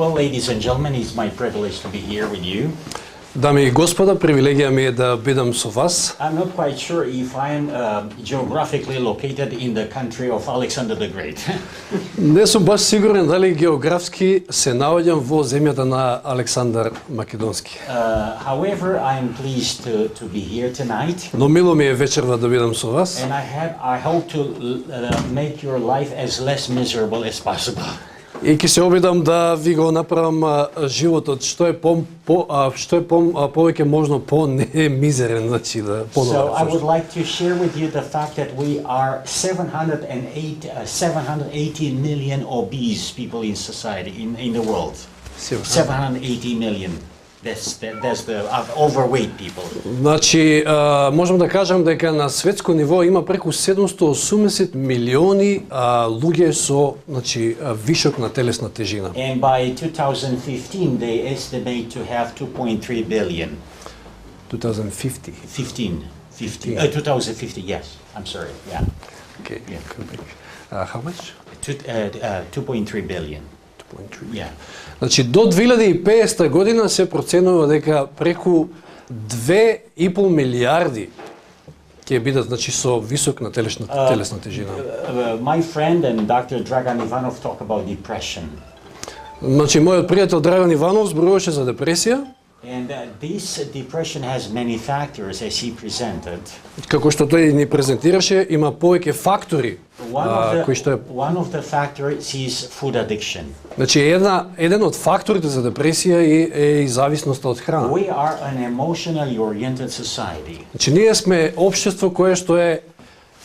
Well, ladies and gentlemen, it's my privilege to be here with you. Дами и господа, привилегија ми е да бидам со вас. I'm not quite sure if I'm geographically located in the country of Alexander the Great. Не сум баш сигурен дали географски се наоѓам во земјата на Александар Македонски. However, I'm pleased to be here tonight. Но мило ми е вечерва да бидам со вас. And I hope to make your life as less miserable as possible. И ќе се обидам да ви го направам животот што е повеќе можно по-немизерен, значи да подобар. So I would like to share with you the fact that we are 780 million obese people in society in the world. 780 million. That's the overweight people. Значи, можам да кажам дека на светско ниво има преку 780 милиони луѓе со, значи, вишок на телесна тежина. And by 2015 they estimate to have 2.3 billion. 2050. 2050, yes. I'm sorry. Yeah. Okay. Yeah. How much? 2.3 billion. 2.3. Yeah. Значи, до 2050 година се проценува дека преку 2,5 милиарди ќе бидат, значи, со висок на телесна тежина. My friend and Dr. Dragan Ivanov talk about depression. Значи, мојот пријател Драган Иванов зборуваше за депресија. And this depression has many factors as he presented. Како што тој ни презентираше, има повеќе фактори кои што е. One of the factors is food addiction. Значи, еден од факторите за депресија е и зависноста од храна. We are an emotionally oriented society. Значи, ние сме општество кое што е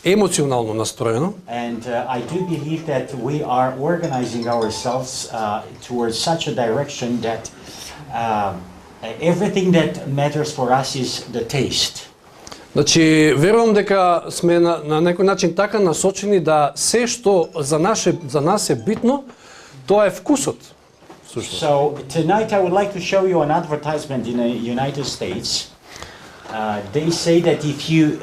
емоционално настроено. And I do believe that we are organizing ourselves towards such a direction that everything that matters for us is the taste. Значи, верувам дека сме на некој начин така насочени да се што за нас е битно, тоа е вкусот. So tonight I would like to show you an advertisement in the United States. They say that if you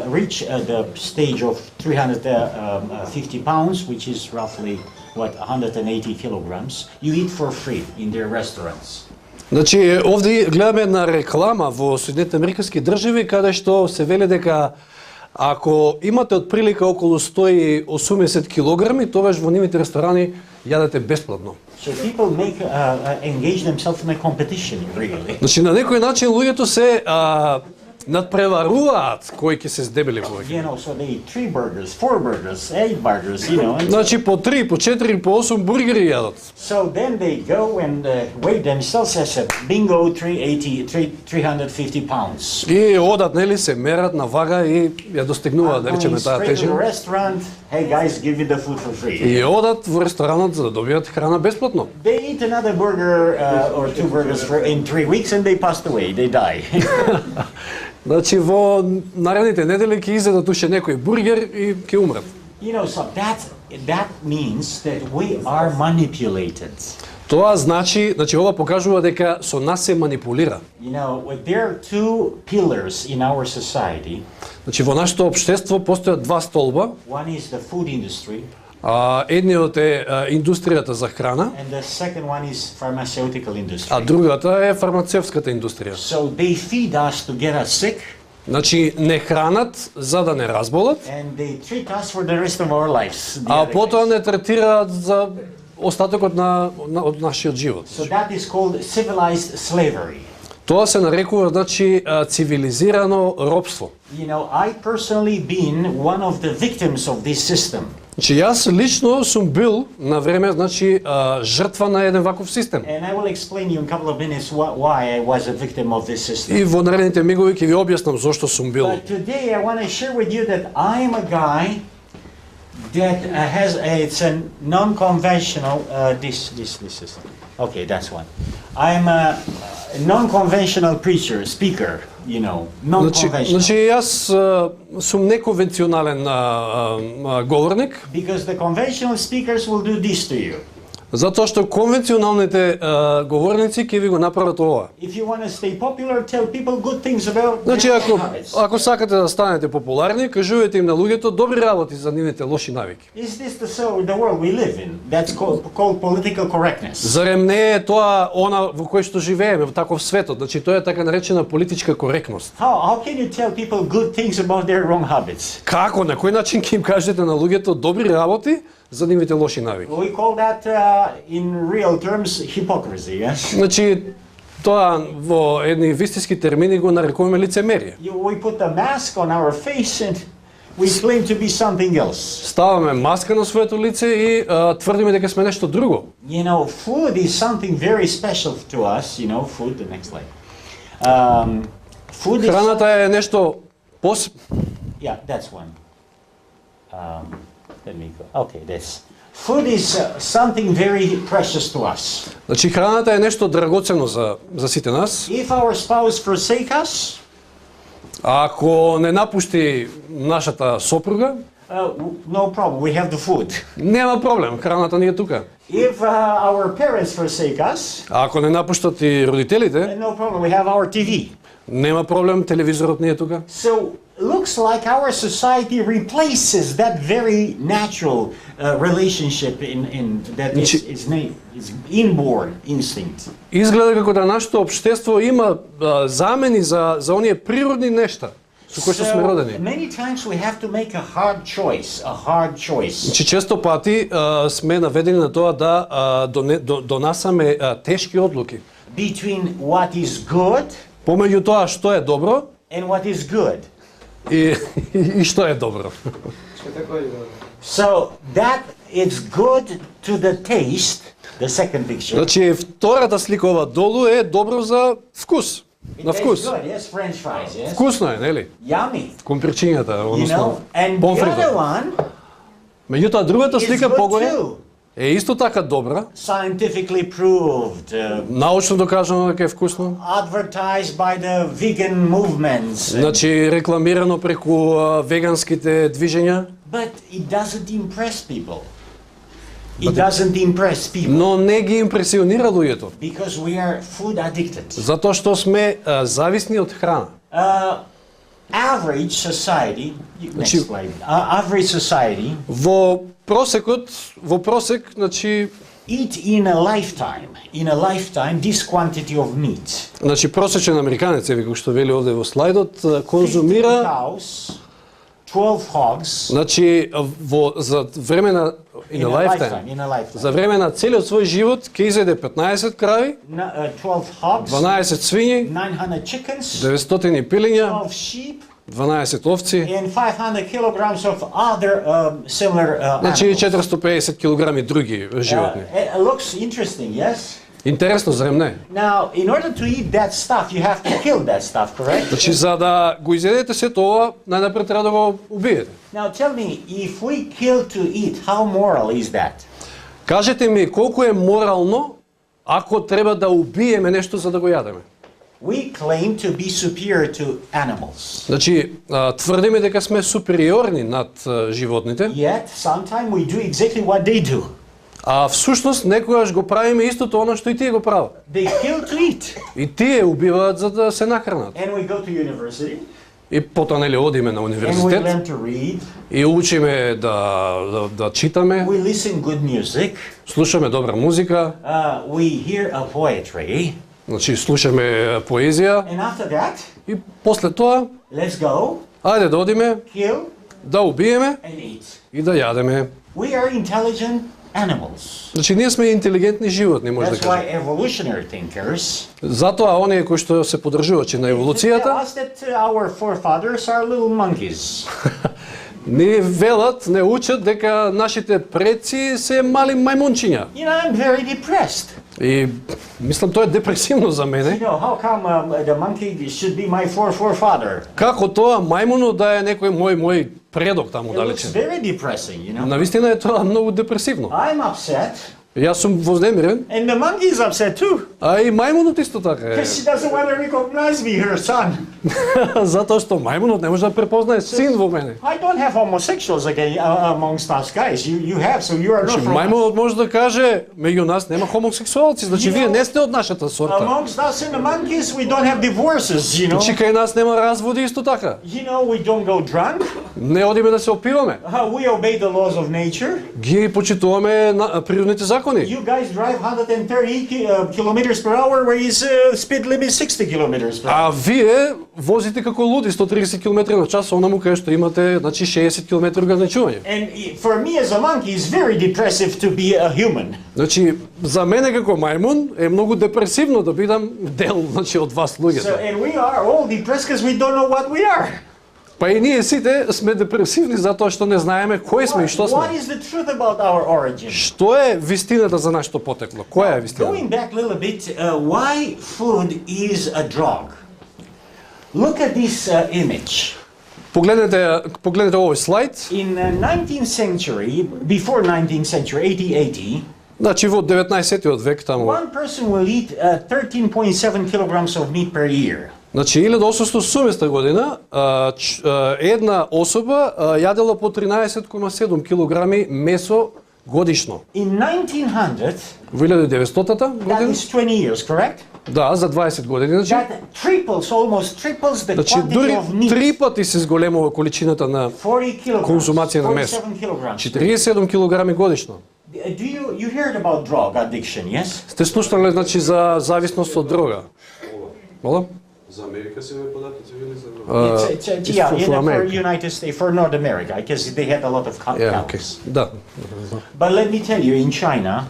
reach the stage of 350 pounds, which is roughly 180 kilograms, you eat for free in their restaurants. Значи, овде гледаме една реклама во Соединетите Американски држави каде што се вели дека ако имате отприлика околу 180 килограми, тогаш во нивните ресторани јадете бесплатно. So people engage themselves in a competition, really. Значи, на некој начин луѓето се надпреваруваат кои ќе се здебели повеќе. You know, so they eat 3 burgers, 4 burgers, 8 burgers, you know. Значи, по 3, по 4, по 8 бургери јадат. So then they go and weigh themselves as a bingo 350 pounds. И одат, нели, се мерат на вага и ја достигнуваат, да речеме, таа тежина. Restaurant, hey guys, give you the food for free. И одат во ресторанот за да добијат храна бесплатно. They eat another burger or 2 burgers in 3 weeks and they passed away, they die. Значи, во наредните недели ќе изедат уште некој бургер и ќе умрат. You know, so that means that we are manipulated. Тоа значи ова покажува дека со нас се манипулира. You know, there are 2 pillars in our society. Значи, во нашето општество постојат 2 столба. One is the food industry. Едниот е индустријата за храна, And the second one is pharmaceutical industry. а другата е фармацевската индустрија. So they feed us to get us sick. Значи, не хранат за да не разболат, And they treat us for the rest of our lives. а потоа не третираат за остатокот од нашиот живот. So that is called civilized slavery. Тоа се нарекува, значи, цивилизирано робство. You know, I personally been one of the victims of this system. Значи, јас лично сум бил на време, значи, жртва на еден ваков систем. And I will explain you in a couple of minutes why I was a victim of this system. И во наредните мигови ќе ви објаснам зошто сум бил. But today I want to share with you that I am a guy that has it's a non-conventional this system. Okay, that's one. I'm a non-conventional speaker, you know, non-conventional. Значи јас сум неконвенционален говорник. Because the conventional speakers will do this to you. Затоа што конвенционалните говорници ќе ви го направат ова. If you want to stay popular, tell people good things about Значи, their ако, habits. ако сакате да станете популарни, кажувате им на луѓето добри работи за нивните лоши навики. Is this the world we live in? That's called political correctness. Зарем не е тоа она во кој што живееме, во таков светот? Значи, тоа е така наречена политичка коректност. How can you tell people good things about their wrong habits? Како, на кој начин ќе им кажете на луѓето добри работи за нивните лоши навики? We call that, in real terms, hypocrisy, yes? Значи, тоа во едни вистински термини го нарекуваме лицемерие. We put a mask on our face and we claim to be something else. Ставаме маска на своето лице и тврдиме дека сме нешто друго. You know, food is something very special to us. You know, food, the next slide. Food is... Храната е нешто Yeah, that's one. Let me go. Okay, this. Food is something very precious to us. Значи, храната е нешто драгоцено за сите нас. If our spouse forsake us, Ако не напушти нашата сопруга, no problem, we have the food. нема проблем, храната ни е тука. If our parents forsake us, А ако не напуштат и родителите, no problem, we have our TV. нема проблем, телевизорот ни е тука. So, looks like our society replaces that very natural relationship in that is inborn instinct. Изгледа како да нашето општество има замени за оние природни нешта со кои што сме родени. Many times we have to make a hard choice. Значи, често пати сме наведени на тоа да донасаме тешки одлуки. Between what is good Помеѓу тоа што е добро and what is good. и што е добро. So that is good to the taste. The second picture. Значи, втората слика ова долу е добро за вкус. На It tastes вкус. good, yes, French fries, yes. Вкусно е, нели? Yummy. Компирчињата, You know, односно and the other помфритот. one Меѓутоа, другата is слика good погоре too. е исто така добра, Scientifically proved, научно докажано дека е вкусно. advertised by the vegan movements. Значи, рекламирано преку веганските движења, But it doesn't impress people. It doesn't impress people но не ги импресионира луѓето, because we are food addicted. затоа што сме зависни од храна. Average society, next Значи- slide. Average society Во просек, значи, eat in a lifetime this quantity of meat. значи просечен американец, еви како што вели овде во слайдот, 15 конзумира, cows, 12 hogs значи за време на in a lifetime. За време на целиот свој живот ќе изеде 15 крави, 12 hogs, 12 свињи, 900 chickens, 900 пилиња, 12 sheep, 12 овци, and 500 kilograms of other similar значи animals. 450 килограми други животни. It looks interesting, yes? Интересно, зарем не? Now, in order to eat that stuff, you have to kill that stuff, correct? Значи, за да го изедете сето ова, најнапред треба да го убиете. Now, tell me, if we kill to eat, how moral is that? Кажете ми колку е морално ако треба да убиеме нешто за да го јадеме. We claim to be superior to animals. Значи, тврдиме дека сме супериорни над животните, Yet, sometimes we do exactly what they do. а всушност некогаш го правиме истото оно што и тие го прават. They kill to eat. И тие убиваат за да се нахранат. And we go to university, И потоа нели одиме на and we универзитет learn to read. и учиме да читаме, We listen good music. слушаме добра музика, We hear a poetry. значи слушаме поезија And after that, и после тоа let's go, ајде да одиме, kill, да убиеме and eat. и да јадеме. We are intelligent animals. Значи ние сме интелигентни животни, може да That's why кажеме. evolutionary thinkers Затоа оние кои што се подржувачи на tell еволуцијата, us that our forefathers are little monkeys. ни велат, не учат дека нашите предци се мали мајмунчиња. You know, I'm very depressed. И мислам тоа е депресивно за You мене. know, how come the monkey should be my forefather? Како тоа мајмунот да е некој мој предок таму It looks далече. very depressing, you know. Навистина е тоа многу депресивно. I'm upset Јас сум вознемирен, And the monkey is upset too. а и мајмунот исто така е. Because she doesn't want to recognize me, her son. Затоа што мајмунот не може да препознае син во мене. I don't have homosexuals again amongst us guys. You have, so you are not Значи, from us. мајмунот може да каже, меѓу нас нема хомосексуалци, значи вие не сте од нашата сорта. Amongst us and the monkeys, we don't have divorces, you know. Значи кај нас нема разводи исто така. You know, we don't go drunk. Не одиме да се опиваме. We obey the laws of nature. Ги почитуваме на природните закони. You guys drive 130 kilometers per hour, where is speed limit 60 kilometers per hour. А вие возите како луди 130 км на час, онаму кај што имате значи 60 км ограничување. And for me as a monkey, it's very depressive to be a human. Значи за мене како мајмун е многу депресивно да бидам дел значи од вас So, луѓето. and we are all depressed because we don't know what we are. Па и ние сите сме депресивни затоа што не знаеме кои сме и што What сме. is the truth about our origin? Што е вистината за нашето потекло? Која е вистината? Going back a little bit, why food is a drug? Look at this image. Погледнете овој слайд. In the 19th century, before 19th century, 1880, Значи во 19-тиот век таму. one person will eat 13.7 kilograms of meat per year. Значи 1880 година една особа јадела по 13,7 килограми месо годишно. In 1900, Во 1900 that година, is 20 years, correct? да, за 20 години, значи, That triples, almost triples the значи quantity дури of meat. 3 пати се зголемува количината на 40 kilograms, конзумација на месо. 47 kilograms. 47 килограми годишно. Do you heard about drug addiction, yes? Сте слушнале значи за зависност од дрога? Мола? За Америка се овие податоци или за It's it's for for America. United States, for North America, because they had a lot of Yeah, okay. cows. Да. But let me tell you, in China,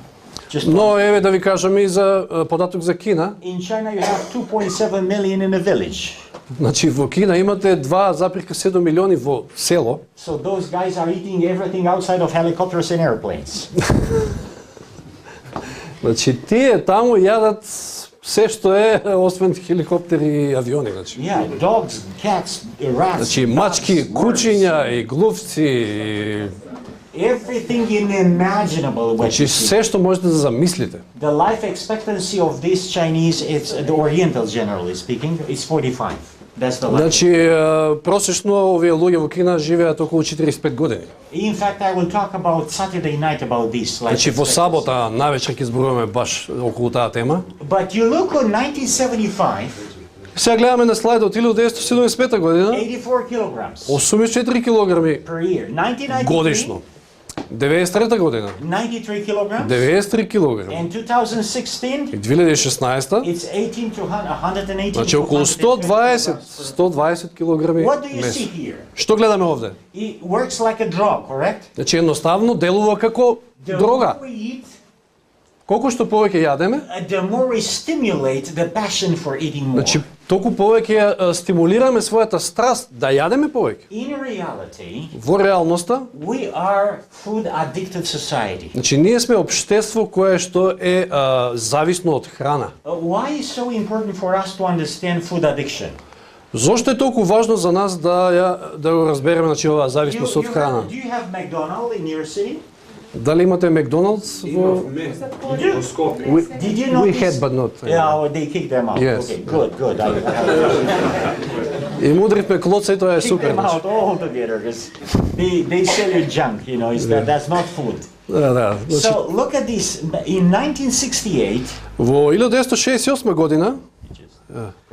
just Но еве да ви кажам и за податок за Кина. in China you have 2.7 million in a village. Значи во Кина имате 2,7 милиони во село. So those guys are eating everything outside of helicopters and airplanes. Значи тие таму јадат се што е освен хеликоптери и авиони, значи. Yeah, dogs, cats, rats. Значи мачки, ducks, birds. кучиња и глувци, и... Everything unimaginable. What значи you see. се што можете да замислите. The life expectancy of these Chinese, it's the Orientals generally speaking, is 45. That's the life. Значи просечно овие луѓе во Кина живеат околу 45 години. In fact, I will talk about Saturday night about this. Life Значи во expectancy. сабота навечер ќе зборуваме баш околу таа тема. But you look on 1975, Сега гледаме на слайдот 1975 година, 84 kilograms 84 килограми per year. 1993, годишно. 93 година 93 kilograms. 93 килограми. And 2016, И 2016 it's 18 to 180. значи to околу 150 120 килограми What do you месо. see here? Што гледаме овде? It works like a drug, correct? Значи едноставно делува како The дрога. more we eat, Колку што повеќе јадеме, the more we stimulate the passion for eating more. значи толку повеќе ја стимулираме својата страст да јадеме повеќе. In reality, Во реалноста, we are food addicted society. значи ние сме општество кое што е зависно од храна. Why is so important for us to understand food addiction? Зошто е толку важно за нас да го разбереме значи оваа зависност од храна? Do you have McDonald's in your city? Дали имате Макдоналдс во Имавме во Скопје. Did you We notice? had but not. Yeah, they kicked them out. Yes. Okay, good. И мудритме клоца и тоа е Kick супер. them значи. out altogether because they sell you junk. You know, that's not food. Да. Значи, So look at this. In 1968, во 1968 година,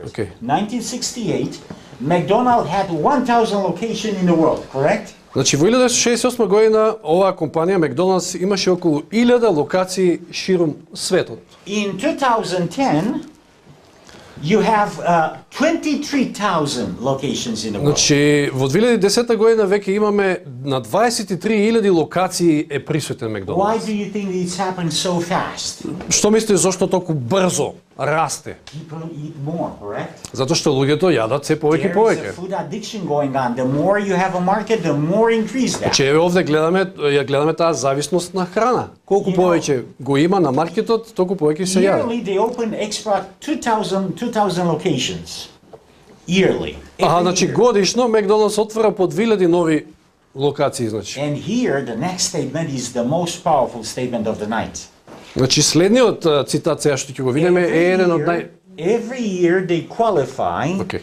окей. 1968, McDonald's had 1,000 locations in the world. Correct? Значи во 1968 година оваа компанија Макдоналдс имаше околу 1000 локации ширум светот. In 2010, you have 23,000 locations in the world. Значи во 2010 година веќе имаме на 23.000 локации е присутен Why Макдоналдс. do you think it's happened so fast? Што мислите зошто толку брзо расте? People eat more, correct? Затоа што луѓето јадат се повеќе и There is повеќе. a food addiction going on. The more you have a market, the more increase that. Значи еве овде гледаме таа зависност на храна. Колку повеќе го има на маркетот, толку повеќе се јаде. Yearly, they open extra 2,000 locations. Yearly. Аха, Every значи year. годишно Макдоналдс отвара по 2000 нови локации, значи. And here, the next statement is the most powerful statement of the night. Значи следниот цитат сега што ќе го видиме е еден од нај... Every year they qualify Океј.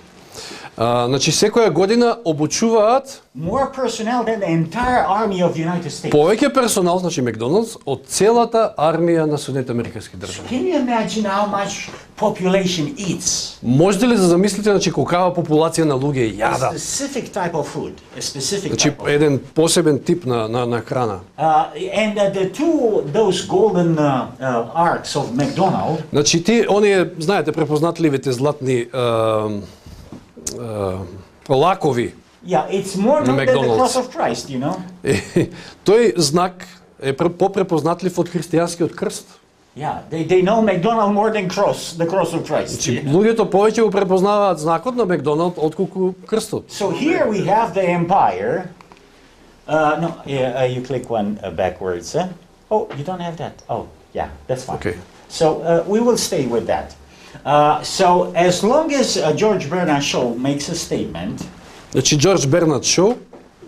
Значи секоја година обучуваат more personnel than the entire army of the United States. повеќе персонал, значи Макдоналдс, од целата армија на Соединетите Американски држави. Can you imagine how much population eats Можете ли да замислите, значи колкава популација на луѓе a јадат? specific type of food, a specific Значи type of еден посебен тип на храна. and the those golden arcs of McDonald's, Значи оние, знаете, препознатливите златни лакови. yeah, it's more known than the McDonald's. cross of Christ, you know. Тој знак е попрепознатлив од христијанскиот крст. Yeah, they know McDonald's more than the cross of Christ. Значи луѓето повеќе го препознаваат знакот на Макдоналд отколку крстот. So here we have the empire. No, you click one backwards. Oh, you don't have that. Oh, yeah, that's fine. Okay. So we will stay with that. So as long as George Bernard Shaw makes a statement, Значи Џорџ Бернард Шоу,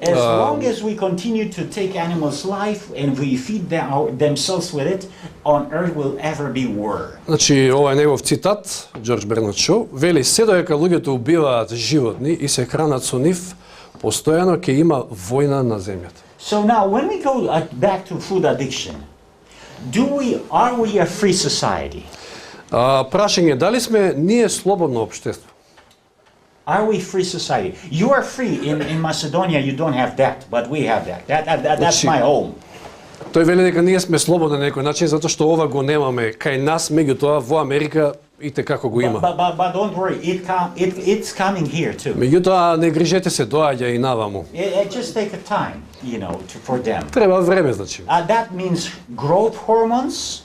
as long as we continue to take animals' life and we feed themselves with it, on earth will ever be war. значи ова е негов цитат, Џорџ Бернард Шоу, вели се додека луѓето убиваат животни и се хранат со нив, постојано ќе има војна на земјата. So now, when we go back to food addiction, are we a free society? Прашање, дали сме ние слободно општество? Are we free society? You are free in Macedonia. You don't have that, but we have that. That's my home. Тој вели дека ние сме слободни на некој начин затоа што ова го немаме кај нас, меѓутоа во Америка и како го има. But don't worry, it's coming here too. Меѓутоа не грижете се, доаѓа и наваму. It just take a time, for them. Треба време, значи. That means growth hormones.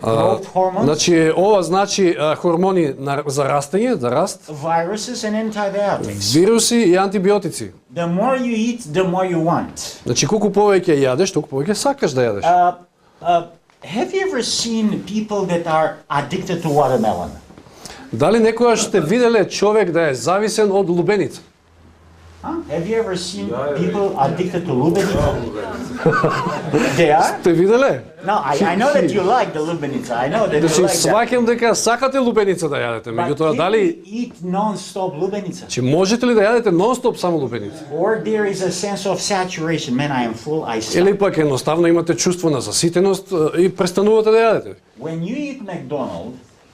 Growth hormones. Значи ова значи хормони за растење, за раст, Viruses and antibiotics. вируси и антибиотици. The more you eat, the more you want. Значи колку повеќе јадеш, толку повеќе сакаш да јадеш. Have you ever seen people that are addicted to watermelon? Дали некогаш сте виделе човек да е зависен од лубеница? Have you ever seen people addicted to lubenica? They are? Те виделе? No, I know that you like the lubenica. I know that you Значи like that. сваќам дека сакате лубеница да јадете, But меѓутоа can дали you eat non-stop lubenica? че можете ли да јадете нон-стоп само лубеница? Or there is a sense of saturation. Man, I am full, I stop. Или пак едноставно имате чувство на заситеност и престанувате да јадете? When you eat McDonald's,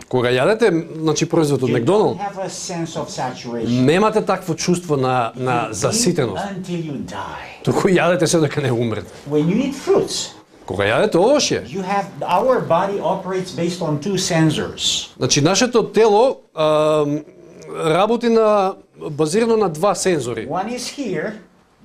Кога јадете, значи производ од you don't Макдоналд, have a sense of saturation. немате такво чувство на You eat заситеност. until you die. Туку јадете се дека не умрете. When you eat fruits, Кога јадете овошје, our body operates based on two sensors. значи нашето тело работи базирано на два сензори, One is here,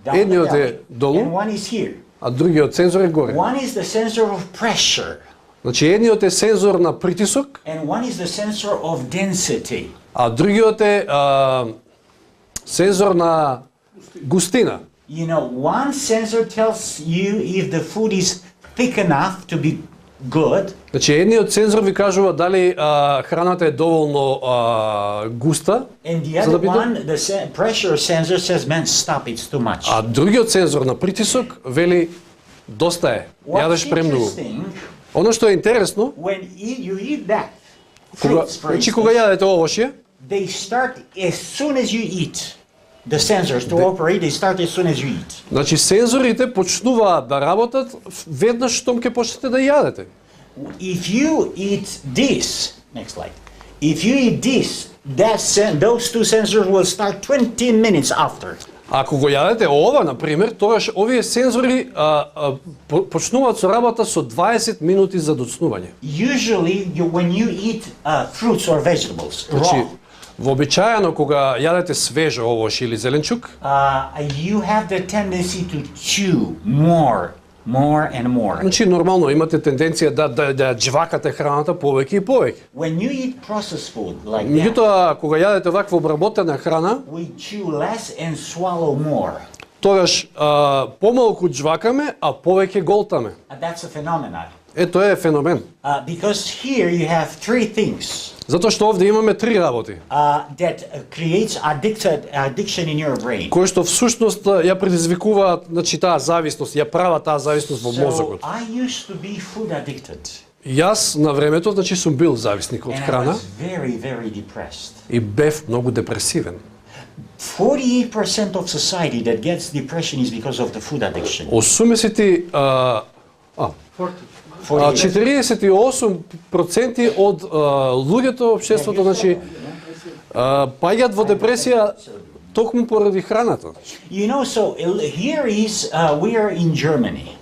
down the Едниот е belly, долу. and one is here. а другиот сензор е горе. One is the sensor of pressure, Значи едниот е сензор на притисок, and one is the sensor of density. а другиот е сензор на густина. One sensor tells you if the food is thick enough to be good, Значи едниот сензор ви кажува дали храната е доволно густа, and the за other да биде, one, the pressure sensor says, man, stop, it's too much. а другиот сензор на притисок вели доста е, What's јадеш премногу. interesting, Оно што е интересно, when you eat that, кога, fruits, for значи кога instance, јадете овошје, they start as soon as you eat. The sensors to operate, they start as soon as you eat. значи сензорите почнуваат да работат веднаш штом ќе почнете да јадете. If you eat this, next slide. If you eat this, those two sensors will start 20 minutes after. Ако го јадете ова, на пример, тогаш овие сензори почнуваат со работа со 20 минути за доцнување. Usually, when you eat fruits or vegetables Значи, raw, вообичаено кога јадете свежо овош или зеленчук, you have the tendency to chew more and more. значи нормално имате тенденција да џвакате храната повеќе и повеќе. When you eat processed food like that, Меѓутоа, кога јадете ваква обработена храна, we chew less and swallow more. тогаш помалку џвакаме, а повеќе голтаме. That's a phenomenon. Тоа е феномен. Because here you have three things Затоа што овде имаме три работи, that creates addiction in your brain. кои што всушност ја предизвикуваат, значи таа зависност, ја прават таа зависност во So мозокот. I used to be food addicted. Јас на времето, значи, сум бил зависник од And I храна was very, very depressed. и бев многу депресивен. 48% of society that gets depression is because of the food addiction. 48% од луѓето, општеството, значи, паѓаат во депресија токму поради храната. You know, so here is, we are in Germany.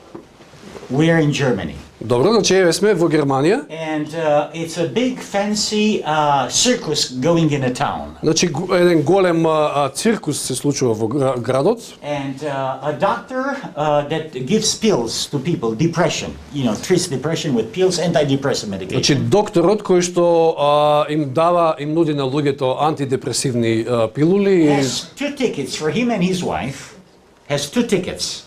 We are in Germany. Добро, значи еве сме во Германија. And it's a big fancy circus going in a town. Значи еден голем циркус се случува во градот. And a doctor that gives pills to people, depression, you know, treats depression with pills, antidepressant Значи medication. докторот кој што им нуди на луѓето антидепресивни пилули. Has 2 tickets for him and his wife. Has 2 tickets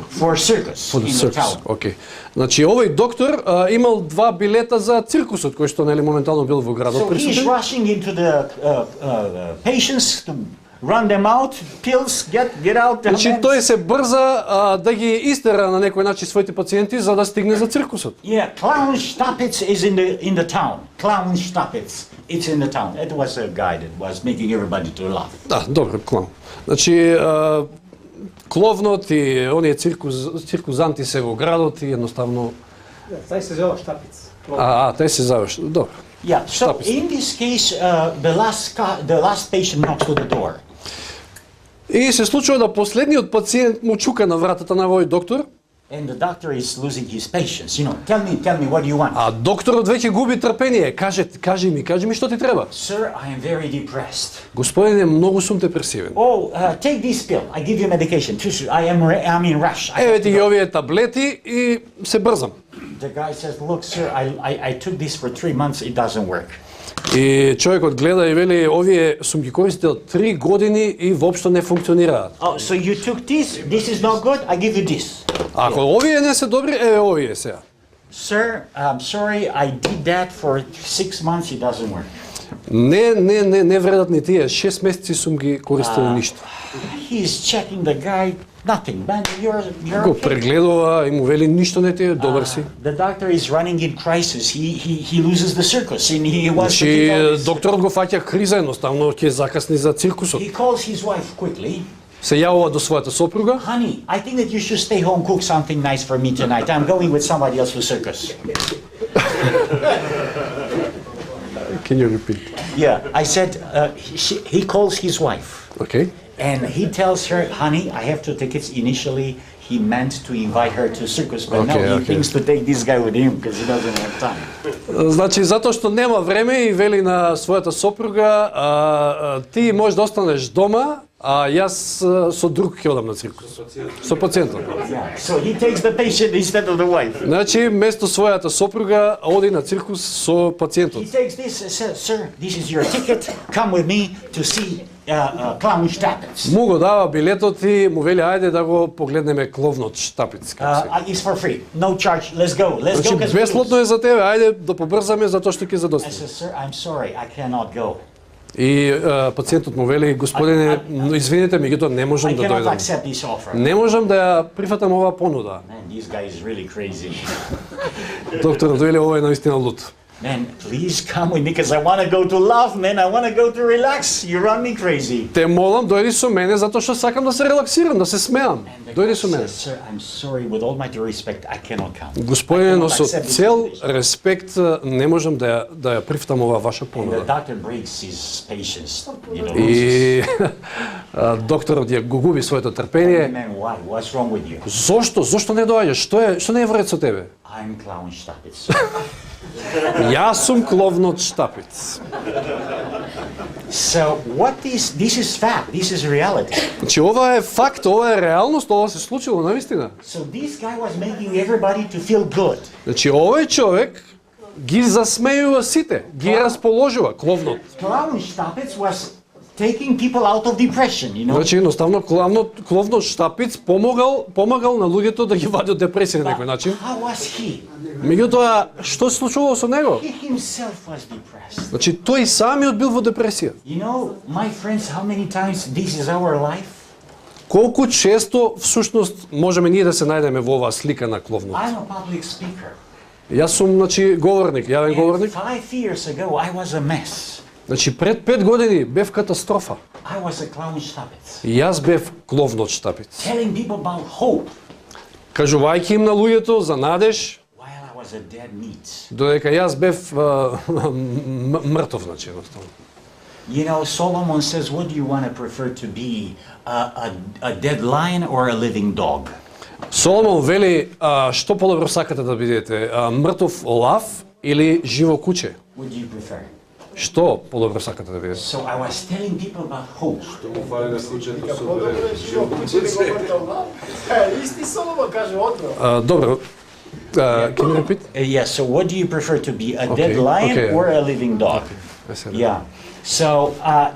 for circus in the town. Окей. Значи овој доктор имал 2 билета за циркусот кој што нели моментално бил во градот So he's присутен. rushing into the patients to run them out, pills, get out the Значи тој се брза да ги истера на некој начин своите пациенти за да стигне за циркусот. Yeah, Clown Stappitz is in the town. Clown Stappitz, it's in the town. It was a guy that was making everybody to laugh. Да, добро, клаун. Значи кловнот и оние циркузанти се во градот и едноставно Тај се зова Штапиц. тај се заврши. Добро. Yeah, so Stappitz. in this case, the last patient knocks to the door. И се случува да последниот пациент му чука на вратата на овој доктор, And the doctor is losing his patience. You know, tell me, what do you want? а докторот веќе губи трпение. Кажи ми што ти треба? Sir, I am very depressed. Господине, многу сум депресивен. Oh, take this pill. I give you medication. I'm in rush. I Еве have ти to ги go. овие таблети и се брзам. The guy says, look, sir, I took this for 3 months. It doesn't work. И човекот гледа и вели, овие сум ги користел 3 години и воопшто не функционираат. Oh, so you took this. This is not good. I give you this. Ако овие не се добри, еве овие сега. Sir, I'm sorry. I did that for 6 months. It doesn't work. Не вредат ни тие. 6 месеци сум ги користел ништо. He's checking the guy. Nothing. Man, you're Го okay. прегледува и му вели ништо не ти е, добар си. The doctor is running in crisis. He loses the circus and he wants to Значи keep all this. докторот го фаќа криза, едноставно ќе закасни за циркусот. He calls his wife quickly. Се јавува до својата сопруга. Honey, I think that you should stay home, cook something nice for me tonight. I'm going with somebody else to circus. Can you repeat? Yeah, I said he calls his wife Okay. and he tells her, honey, I have 2 tickets. Initially, he meant to invite her to circus, but now Okay, he okay. thinks to take this guy with him because he doesn't have time. Значи затоа што нема време и вели на својата сопруга, ти можеш да останеш дома, а јас со друг ќе одам на циркус. Со пациентот. Yeah, so he takes the patient instead of the wife. Значи место својата сопруга оди на циркус со He пациентот. takes this and says, sir, this is your ticket. Come with me to see Clown Stappitz. Му го дава билетот и му вели ајде да го погледнеме кловнот Штапиц. како се. It's for free, no charge. Let's go. Let's go. Значи 'cause we бесплатно lose. е за тебе, ајде да побрзаме затоа што ќе I задостане. said, sir, I'm sorry, I cannot go. И пациентот му вели, господине, извините, меѓутоа не I можам да cannot дојдам. accept this offer. Не можам да ја прифатам оваа понуда. Man, this guy is really crazy. Докторот вели, ова е наистина луд. Man, please come with me because I want to go to laugh, man. I want to go to relax. You run me crazy. Те молам, дојди со мене затоа што сакам да се релаксирам, да се смеам. And the Дојди guy со мене. says, sir, I'm sorry. With all my due respect, I cannot come. Господине, но со I cannot accept this цел invitation. респект не можам да ја прифатам оваа ваша And the понуда. doctor breaks his patience. You know, И докторот ја го губи своето трпение. man, why? What's wrong with you? Зошто не доаѓаш? Што не е вред со тебе? I'm Clown Stappitz. Јас сум кловнот Штапиц. So this is fact. This is reality. Значи ова е факт, ова е реалност, ова се случило навистина. So this guy was making everybody to feel good. Значи овој човек ги засмејува сите, ги расположува кловнот. Clown Stappitz was taking people out of depression, you know. Значи едноставно кловнот Штапиц помагал на луѓето да ги вади од депресија на некој начин. How was he? Меѓутоа, што се случувало со него? He himself was depressed. Значи тој самиот бил во депресија. You know, my friends, how many times this is our life? Колку често всушност можеме ние да се најдеме во оваа слика на кловнот? I'm a public speaker. Јас сум, значи, говорник, јавен And говорник. 5 years ago, I was a mess. Значи, пред 5 години бев катастрофа. I was a clown Shtapitz. И јас бев кловнот Штапиц. Telling people about hope Кажувајќи им на луѓето за надеж, while I was a dead meat. додека јас бев мртов, значи, едноставно. You know, Solomon says, what do you want to prefer to be, a dead lion or a living dog? Соломон вели, што подобро сакате да бидете, мртов лав или живо куче? What do you prefer? Што подобро сакате да бидете? So I was telling people about hope. Што му фали на кучето со По-добре бере? е живо куче да говорите о вам. Исти Соломон каже одбро. Добро, can you repeat? Yes, so what do you prefer to be, a Okay, dead lion okay. or a living dog? I said Yeah. So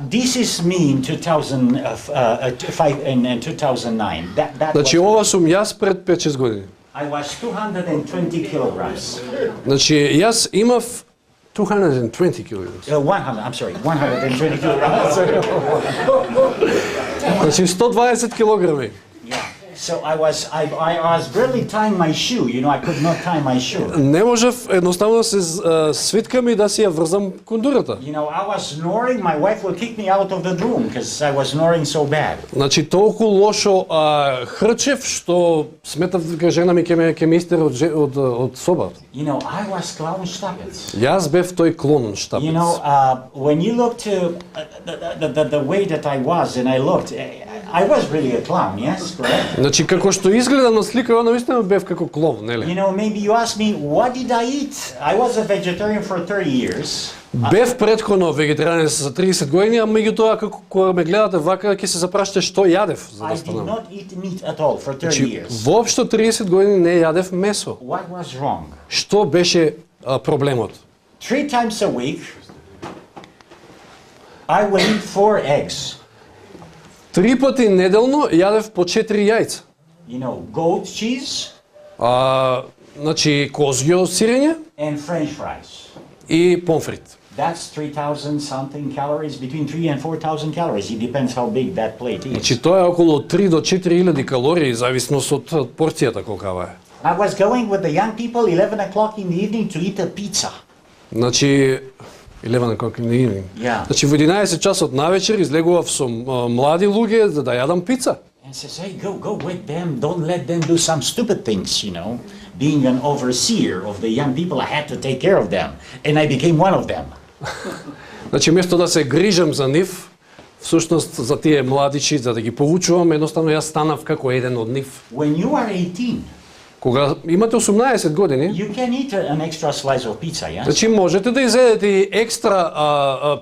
this is me in 2005 and 2009. That Значи, was, ова сум јас пред 5-6 години. I was 220 kilograms. Значи, јас имав 220 килограми. 100, I'm sorry, 120 kilograms. Значи, 120 килограми. Yeah. So I was barely tying my shoe. You know, I could not tie my shoe. Не можев едноставно да се свиткам и да си ја врзам кондурата. You know, I was snoring. My wife would kick me out of the room because I was snoring so bad. Значи, толку лошо хрчев, што сметав дека жена ми ќе ме истера од собата. You know, I was clown Shtapitz. Јас бев тој клон Штапиц. You know, when you look to the way that I was, and I looked, I was really a clown. Yes, correct. Значи, како што изгледам на слика, ја навистина бев како клон, нели? You know, maybe you ask me, what did I eat? I was a vegetarian for 30 years. Бев претходно вегетаријанец за 30 години, а меѓутоа како кога ме гледате вака ќе се запрашате што јадев за I да did станам. not eat meat at all for 30 Значи, years. воопшто 30 години не јадев месо. What was wrong? Што беше проблемот? 3 times a week, I would eat 4 eggs. 3 пати неделно јадев по 4 јајца. You know, goat cheese Значи, козјо сирење and French fries. и помфрит. That's 3,000 something calories, between 3 and 4,000 calories. It depends how big that plate is. Значи, тоа е околу 3 до 4.000 калории, зависност од порцијата колкава е. I was going with the young people 11 o'clock in the evening to eat a pizza. Значи, 11 o'clock in the evening. Yeah. Значи, во 11 часот навечер излегував со млади луѓе за да јадам пица. And says, hey, go with them. Don't let them do some stupid things, you know. Being an overseer of the young people, I had to take care of them. And I became one of them. Значи, место да се грижам за нив, всушност за тие младичи, за да ги поучувам, едноставно јас станав како еден од нив. When you are 18, Кога имате 18 години, you can eat an extra slice of pizza, yes? значи можете да изедете и екстра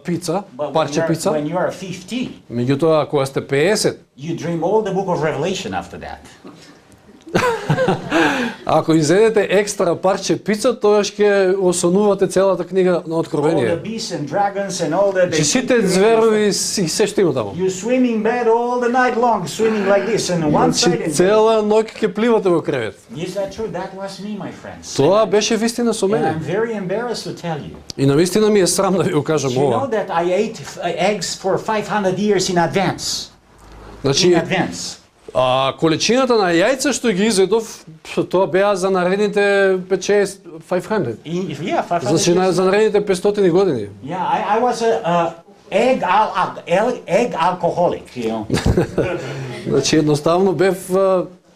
пица, But парче пица. when you are 50, Меѓутоа, кога сте 50, you dream all the book of Revelation after that. ако изедете екстра парче пица, тогаш ќе осонувате целата книга на All the Откровение. beasts and dragons and all that. Че сите зверови и се што има таму. You swim in bed all the night long, swimming like this, and one side. Значи, цела ноќ ќе пливате во кревет. Is that true? That was me, my friends. Тоа беше вистина со And I'm мене. very embarrassed to tell you. И навистина ми е срам да ви го кажам You know ова. that I ate eggs for 500 years in advance. Значи, In advance. количината на јајца што ги изедов, тоа беа за наредните 500. Yeah, 500 Значи, years. за наредните 500 години. Yeah, I was a egg alcoholic, you know. Значи, едноставно бев,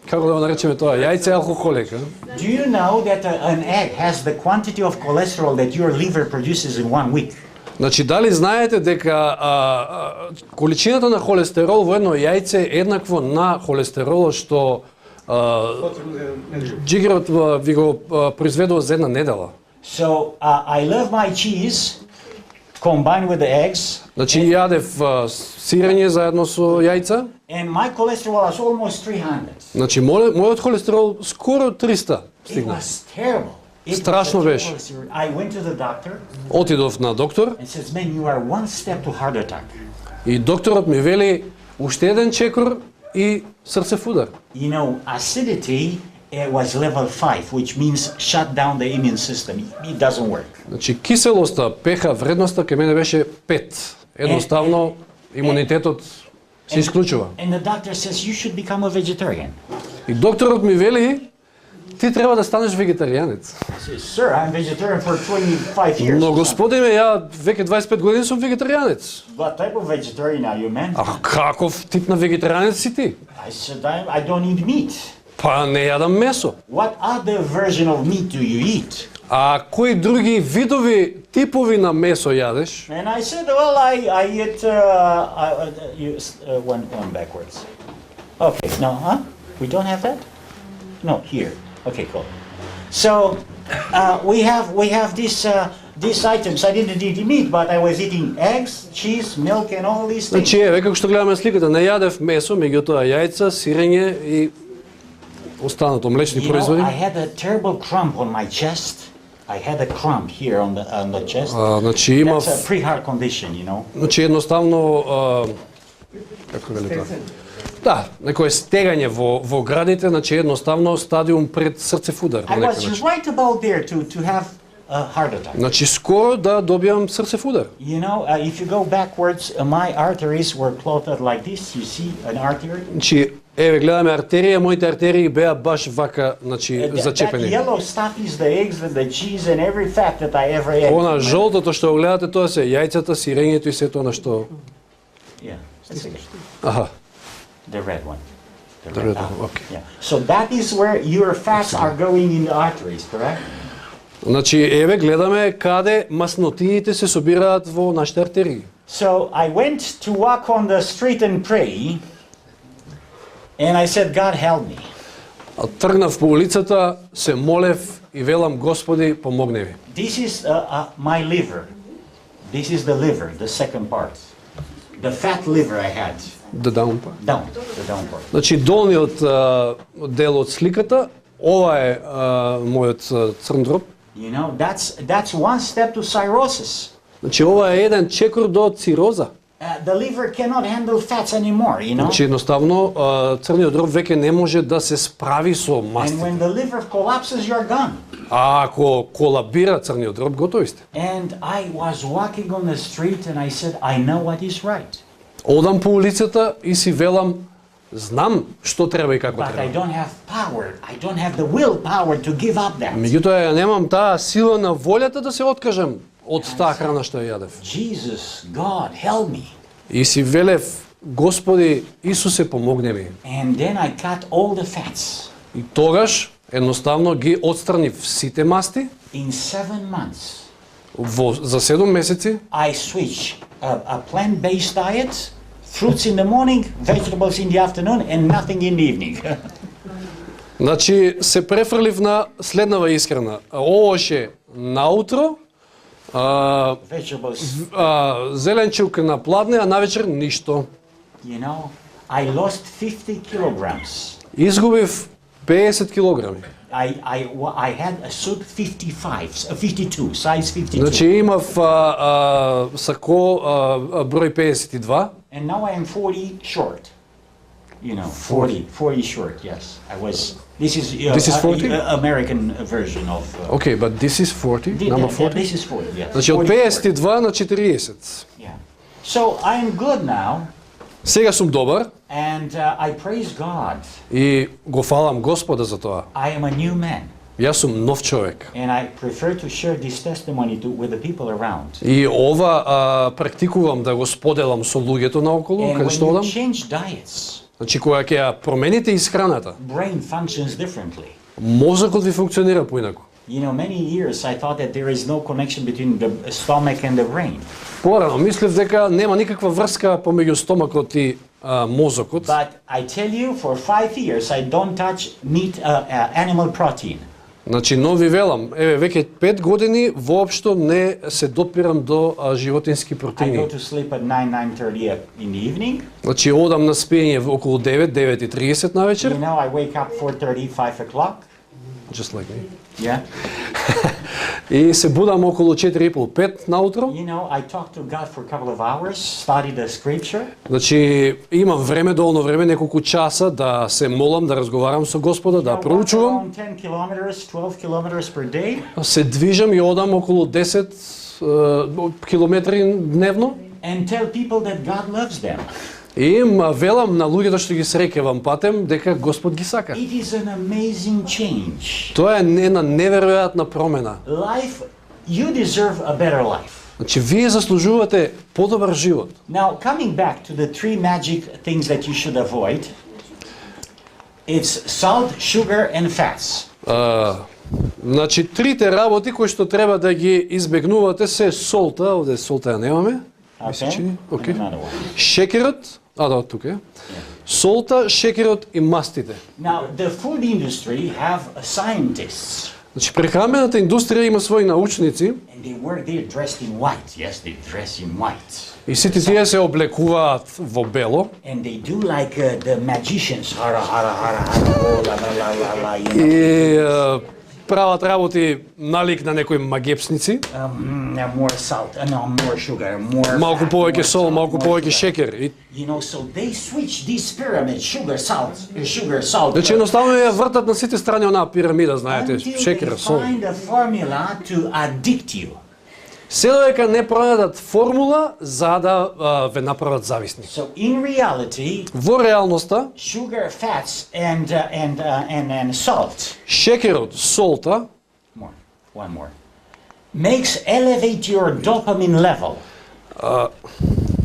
како да го наречеме тоа, јајце алкохолик. Do you know that an egg has the quantity of cholesterol that your liver produces in 1 week? Значи, дали знаете дека количината на холестерол во едно јајце е еднакво на холестеролот што джигерот ви го произведува за една недела? So I love my cheese combined with the eggs, Значи, јадев сирење заедно со јајца. and my cholesterol was almost 300. Значи, мојот холестерол скоро 300 It стигна. was terrible. It was Страшно a беше. terrible- I went to the doctor Отидов на доктор and says, man, you are one step to heart attack. и докторот ми вели уште еден чекор и срцев удар. You know, acidity was level 5, which means shut down the immune system. It doesn't work. Значи, киселоста, pH вредноста кај мене беше 5. Едноставно, имунитетот се исклучува. And the doctor says, you should become a vegetarian. И докторот ми вели ти треба да станеш вегетаријанец. I said, sir, I'm vegetarian for 25 years. Но господине, ја веќе 25 години сум вегетаријанец. What type of vegetarian are you, man? А каков тип на вегетаријанец си ти? I said, I don't eat meat. Па не јадам месо. What other version of meat do you eat? А кои други видови, типови на месо јадеш? And I said, well, I eat, one backwards. Okay, no, huh? We don't have that? No, here. Okay, cool. So, we have these items. I didn't eat meat, but I was eating eggs, cheese, milk, and all these things. Значи, еве како што гледаме сликата, не јадев месо, меѓутоа јајца, сирење и останато млечни You know, производи. I had a terrible crump on my chest. I had a crump here on the chest. Значи имав, That's a pre-heart condition, you know. значи едноставно како вели тоа? Да, некое стегање во градите, значи едноставно стадиум пред срцев удар на I некој was начин. right about there to have a heart attack. Значи скоро да добијам срцев удар. You know, if you go backwards, my arteries were clotted like this. You see an artery? Значи еве гледаме артерија, моите артерии беа баш вака, значи That зачепени. yellow stuff is the eggs and the cheese and every fat that I ever ate. Она жолтото што го гледате, тоа се јајцата, сирењето и сето на што. Yeah, that's it. Аха. The red one. The red one, okay. Yeah. So that is where your fats are going in the arteries, correct? Значи еве гледаме каде маснотиите се собираат во нашите артерии. So I went to walk on the street and pray, and I said, God help me. А тргнав по улицата, се молев и велам Господи, помогни ми. This is my liver. This is the liver, the second part. The fat liver I had. Да дам па. Down, the down part. Значи долниот дел од сликата, ова е мојот црн дроб. You know, that's one step to cirrhosis. Значи ова е еден чекор до цироза. The liver cannot handle fats anymore, you know. Значи едноставно црниот дроб веќе не може да се справи со And мастите. when the liver collapses, you're gone. А ако колабира црниот дроб, готови сте. And I was walking on the street and I said, I know what is right. Одам по улицата и си велам, знам што треба и како But I треба. don't have power. I don't have the willpower to give up that. Меѓутоа ја немам таа сила на волјата да се откажам од таа храна што ја јадев. Jesus, God, help me. И си велев, Господи Исусе, помогне ми. And then I cut all the fats. И тогаш едноставно ги отстранив сите масти. In 7 months, За 7 месеци I switched a plant-based diet, fruits in the morning, vegetables in the afternoon, and nothing in the evening. значи се префрлив на следнава исхрана. Овоше наутро, Vegetables. зеленчук на пладне, а навечер ништо. You know, I lost 50 kilograms. Изгубив 50 килограми. I had a suit 52, size 52. Значи имав сако број 52. And now I am 40 short. You know, 40 short, yes. I was, this is, This is 40? American version of... Okay, but this is 40, number 40. This is 40, yes. Значи од 52 на 40. Yeah. So I'm good now, Сега сум добар and I praise God. и го фалам Господа за тоа. I am a new man, Јас сум нов човек. and I prefer to share this testimony with the people around. И ова практикувам да го споделам со луѓето наоколу, And каде when што you одам. change diets, Значи кога ќе ја промените исхраната, brain functions differently. мозокот ви функционира поинаку. You know, many years I thought that there is no connection between the stomach and the brain. Порано мислев дека нема никаква врска помеѓу стомакот и мозокот. But I tell you, for 5 years I don't touch meat, animal protein. Значи, но ви велам, еве веќе 5 години воопшто не се допирам до животински I go протеини. to sleep at 9:30 in the evening. Значи, одам на спиење околу 9:30 на You вечер. know, I wake up 4:30, 5 o'clock. Just like me. Yeah. И се будам околу 4:30-5 наутро. You know, I talk to God for a couple of hours, study the scripture. Значи, имам време, доволно време, неколку часа да се молам, да разговарам со Господа, да I walk проучувам. around 10 kilometers, 12 kilometers per day. Се движам и одам околу 10 километри дневно And tell people that God loves them. И им велам на луѓето што ги среќавам патем дека Господ ги сака. It is an amazing change. Тоа е една неверојатна промена. Life, you deserve a better life. Значи вие заслужувате подобар живот. Now, coming back to the three magic things that you should avoid, it's salt, sugar, and fats. Значи трите работи кои што треба да ги избегнувате се солта, овде солта ја немаме. Ми се чини? Окей. Another one. Шекерот, да, тука е. Солта, шекерот и мастите. Now, the food industry have scientists, Значи прехранбената индустрија има своји научници and they work there dressed in white. Yes, they dress in white. и сите тие се облекуваат во бело And they do like the magicians. Hara, hara, hara, hara, oh, la, la, la, la, la, you know. и прават работи налик на некои магепсници. More salt, no, more sugar, more Малку fat, повеќе more сол, salt, малку more повеќе sugar. шекер. И, You know, so they switch this pyramid, sugar, salt. значи едноставно ја вртат на сите страни онаа пирамида, знаете, Until шекер, they сол. find a formula to addict you. Се додека не пронајдат формула за да ве направат зависни. So in reality, Во реалноста, sugar, fats, and salt. шекерот, солта, One more. Makes elevate your dopamine level.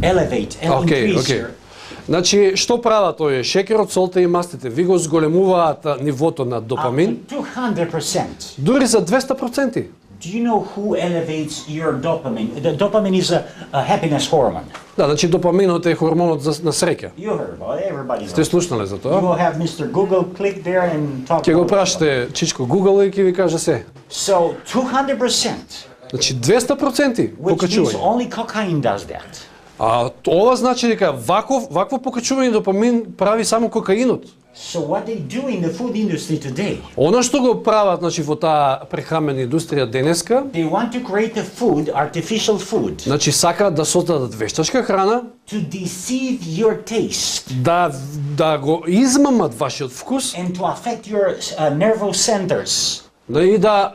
Elevate, окей, increase окей. your. Значи, што прават овие? Шекерот, солта и мастите, ви го зголемуваат нивото на Up допамин, to 200%. дури за 200%. Do you know who elevates your dopamine? The dopamine is a happiness hormone. Да, значи допаминот е хормонот на среќа. You heard about it. Everybody Сте knows. слушнале за You тоа? will have Mr. Google click there and talk. Ќе го about it. прашате Чичко Google и ќе ви каже се. So 200%, Значи 200% which means покачување. only cocaine does that. А ова значи дека вакво покачување допамин прави само кокаинот. So what they do in the food industry today, Она што го прават значи во таа прехранбена индустрија денеска, they want to create a food, artificial food, значи сакаат да создадат вештачка храна, to deceive your taste да го измамат вашиот вкус, and to affect your nervous centers. и да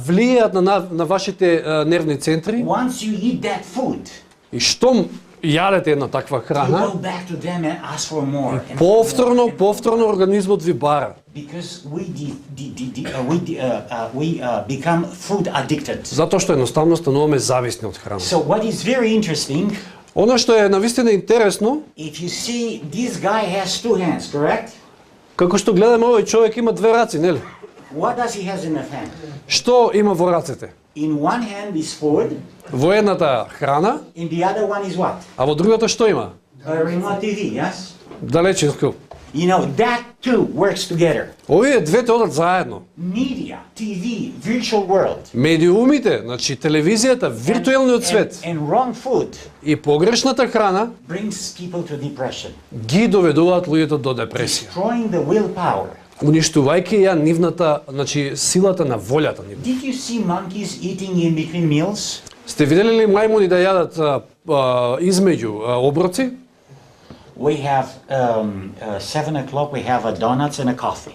влијаат на вашите нервни центри. Once you eat that food, И штом јадете една таква you храна, go back to them and ask for more. And повторно организмот ви бара. because we become food addicted. Затоа што едноставно стануваме зависни од храна. So what is very interesting, Она што е навистина интересно, if you see this guy has two hands, correct? како што гледаме овој човек има две раци, нели? What does he has in the hand? Што има во рацете? In one hand is food, Во едната храна, in the other one is what? а во другата што има? A remote TV, yes? Далечинско. You know, that two works together. Овие двете одат заедно. Media, TV, virtual world. Медиумите, значи телевизијата, виртуелниот свет And wrong food и погрешната храна brings people to depression, ги доведуваат луѓето до депресија, destroying the willpower. уништувајќи ја нивната, значи силата на волјата нив. Did you see monkeys eating in between meals? Сте видели ли мајмуни да јадат измеѓу оброци? We have 7 o'clock. We have a donuts and a coffee.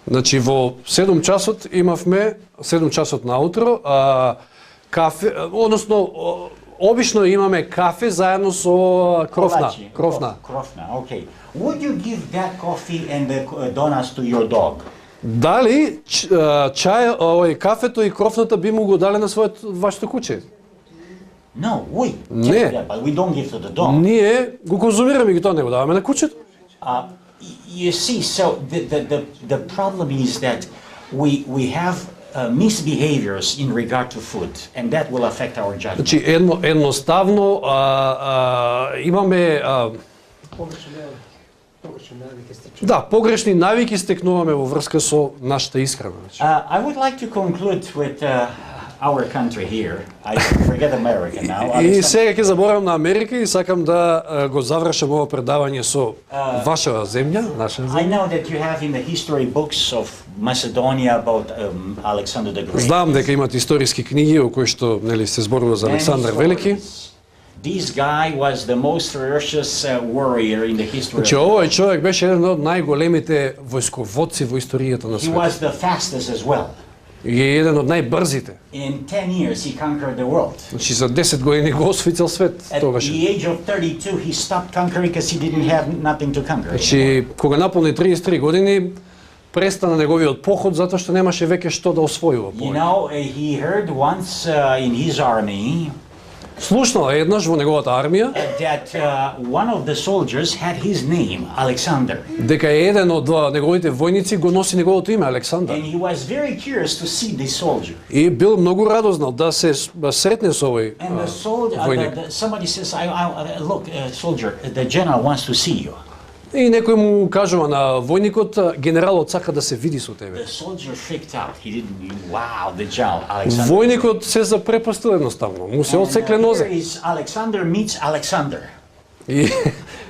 Значи во 7 часот имавме 7 часот наутро кафе, односно обично имаме кафе заедно со крофна, Kolachi. крофна. Krofna. Okay. Would you give that coffee and the donuts to your dog? Дали чај, овој кафето и крофната би му го дали на вашето куче? No, we. Не. Yeah, but we don't give to the dog. Ние го конзумираме ги тоа, не го даваме на кучето. You see, so the problem is that we have misbehaviors in regard to food, and that will affect our judgment. Значи едноставно имаме да, погрешни навики стекнуваме во врска со нашата исхрана. I would like to conclude with our country here. I forget America now. И сега ќе заборам на Америка и сакам да го завршам ова предавање со ваша земја, наша I земја. know that you have in the history books of Macedonia about Alexander the Great. Знам дека имат историски книги во кои што нели се зборува за Александар Велики. This guy was the most ferocious warrior in the history. Значи овој човек беше еден од најголемите војсководци во историјата на He светот. was the fastest as well. И е еден од најбрзите. In 10 years, he conquered the world. Значи за 10 години го освои цел свет At тогаш. the age of 32, he stopped conquering because he didn't have nothing to conquer. Значи кога наполни 33 години престана неговиот поход затоа што немаше веќе што да освојува. You know, he heard once in his army Слушнал еднаш во неговата армија that one of the soldiers had his name, Alexander. дека еден од неговите војници го носи неговото име Александар. And he was very curious to see this soldier. И бил многу радознал да се сретне со овој And the soldier, војник. somebody says, look, soldier, the general wants to see you. И некој му кажува на војникот, генералот сака да се види со тебе. The soldier freaked out. He didn't, wow, the general, Alexander. Војникот се запрепастил едноставно, му се And, отсекле here нозе. is Alexander meets Alexander. И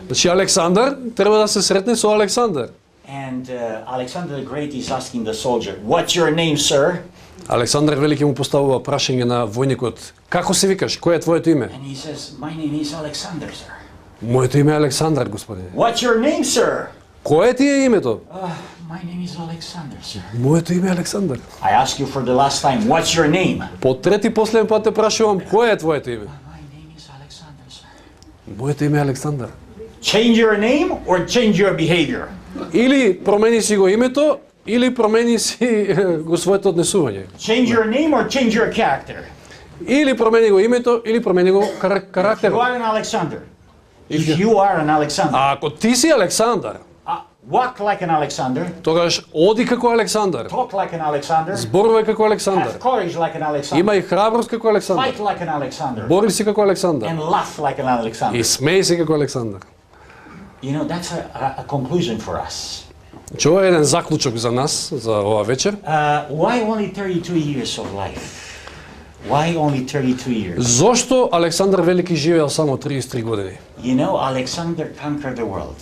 значи Александар треба да се сретне со Александар. And Alexander the Great is asking the soldier, what's your name, sir? Александар Велики му поставува прашање на војникот: како се викаш? Кој е твоето име? And he says, my name is Alexander, sir. Моето име е Александар, господине. What's your name, sir? Кое ти е името? My name is Alexander, sir. Моето име е Александар. I ask you for the last time, what's your name? По трети последен пат те прашувам, кое е твоето име? My name is Alexander, sir. Моето име е Александар. Change your name or change your behavior? Или промени си го името, или промени си го своето однесување. Change your name or change your character? Или промени го името, или промени го You карактерот. are an Alexander. If you are an Alexander, А ако ти си Александар, walk like an Alexander, тогаш оди како Александар, talk like an Alexander, зборувај како Александар, have courage like an Alexander, имај храброст како Александар, fight like an Alexander, бори се како Александар and laugh like an Alexander. и смеј се како Александар. You know, that's a conclusion for us. Че ова е еден заклучок за нас, за ова вечер. Why only 32 years of life? Why only 32 years? Зошто Александар Велики живеел само 33 години? You know, Alexander conquered the world,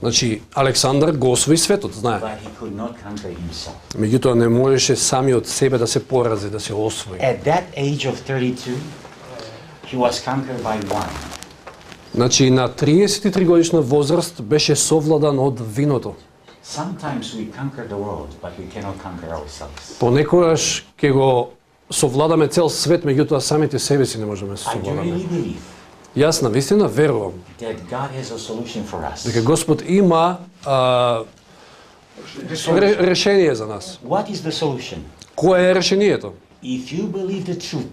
Значи, Александар го освои светот, знае. but he could not conquer himself. Меѓутоа не можеше самиот себе да се порази, да се освои. At that age of 32, he was conquered by one. Значи, на 33 годишна возраст беше совладан од виното. Sometimes we conquer the world, but we cannot conquer ourselves. Понекогаш ќе го совладаме цел свет, меѓутоа самите себе си не можеме да се I do совладаме. really believe Јас навистина верувам that God has a solution for us. дека Господ има решение за нас. What is the solution? Кое е решението? If you believe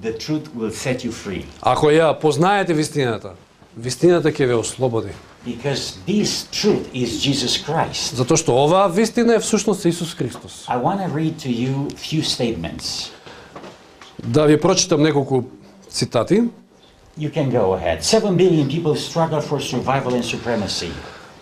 the truth will set you free. Ако ја познаете вистината, вистината ќе ве ослободи. Because this truth is Jesus Christ. Затоа што оваа вистина е всушност Исус Христос. I want to read to you few statements. Да ви прочитам неколку цитати. You can go ahead. 7 billion people struggle for survival and supremacy.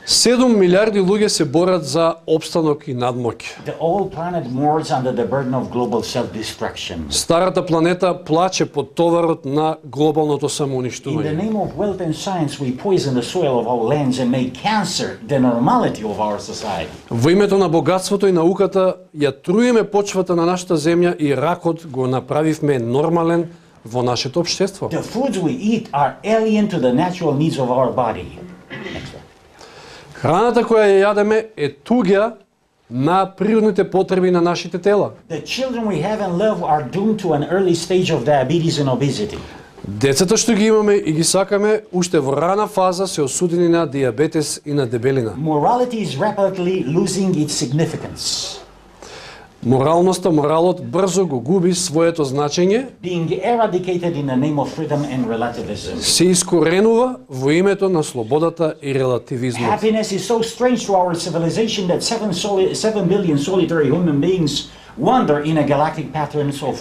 7 милиарди луѓе се борат за опстанок и надмоќ. The whole planet mourns under the burden of global self-destruction. Старата планета плаче под товарот на глобалното In the самоуништување. name of wealth and science, we poison the soil of our lands and make cancer the normality of our society. Во името на богатството и науката ја труиме почвата на нашата земја и ракот го направивме нормален во нашето општество. The foods we eat are alien to the natural needs of our body. Next one. Храната која ја јадеме е туѓа на природните потреби на нашите тела. The children we have and love are doomed to an early stage of diabetes and obesity. Децата што ги имаме и ги сакаме, уште во рана фаза се осудени на диабетес и на дебелина. Morality is rapidly losing its significance, Моралот брзо го губи своето значење, being eradicated in the name of freedom and relativism. се искоренува во името на слободата и релативизмот. Happiness is so strange to our civilization that 7 billion solitary human beings wander in a galactic patterns of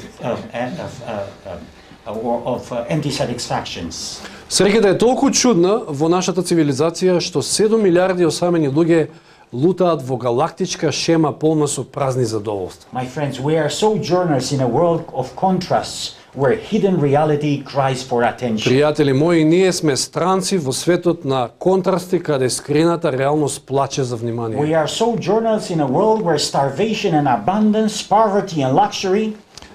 anti-satisfactions. Среќата е толку чудна во нашата цивилизација што 7 милиарди осамени луѓе лутаат во галактичка шема полна со празни задоволства. My friends, we are sojourners in a world of contrasts where hidden reality cries for attention. Пријатели мои, ние сме странци во светот на контрасти каде скрината реалност плаче за внимание. We are sojourners in a world where starvation and abundance, poverty and luxury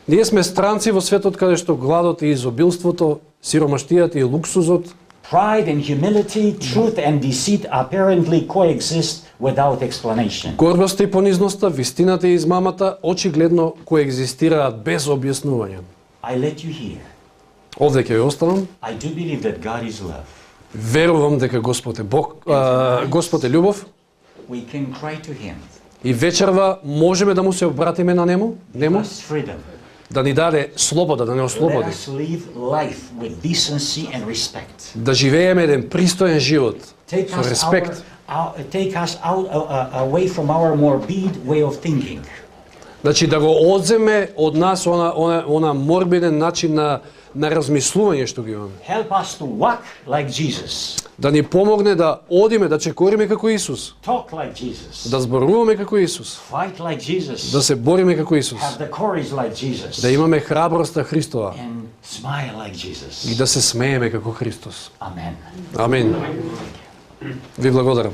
Ние сме странци во светот каде што гладот и изобилството, сиромаштијата и луксузот Pride and humility, truth and deceit apparently coexist without explanation. Гордоста и понизноста, вистината и измамата очигледно коегзистираат без објаснување. I let you hear. Овде ќе ја оставам. I do believe that God is love. Верувам дека Господ е Бог, Господ е љубов We can cry to Him. и вечерва можеме да му се обратиме на нему, Us freedom. да ни даде слобода, да не Let ослободи, us live life with decency and respect. да живееме еден пристоен живот Take со us, респект. take us out, away from our morbid way of thinking. Значи да го одземе од нас она морбиден начин на размислување што ги имаме. Help us to walk like Jesus. Да ни помогне да одиме, да чекориме како Исус, Talk like Jesus. да зборуваме како Исус, Fight like Jesus. да се бориме како Исус, Have the courage like Jesus. да имаме храброста Христова And smile like Jesus. и да се смееме како Христос. Amen. Амин. Ви благодарам.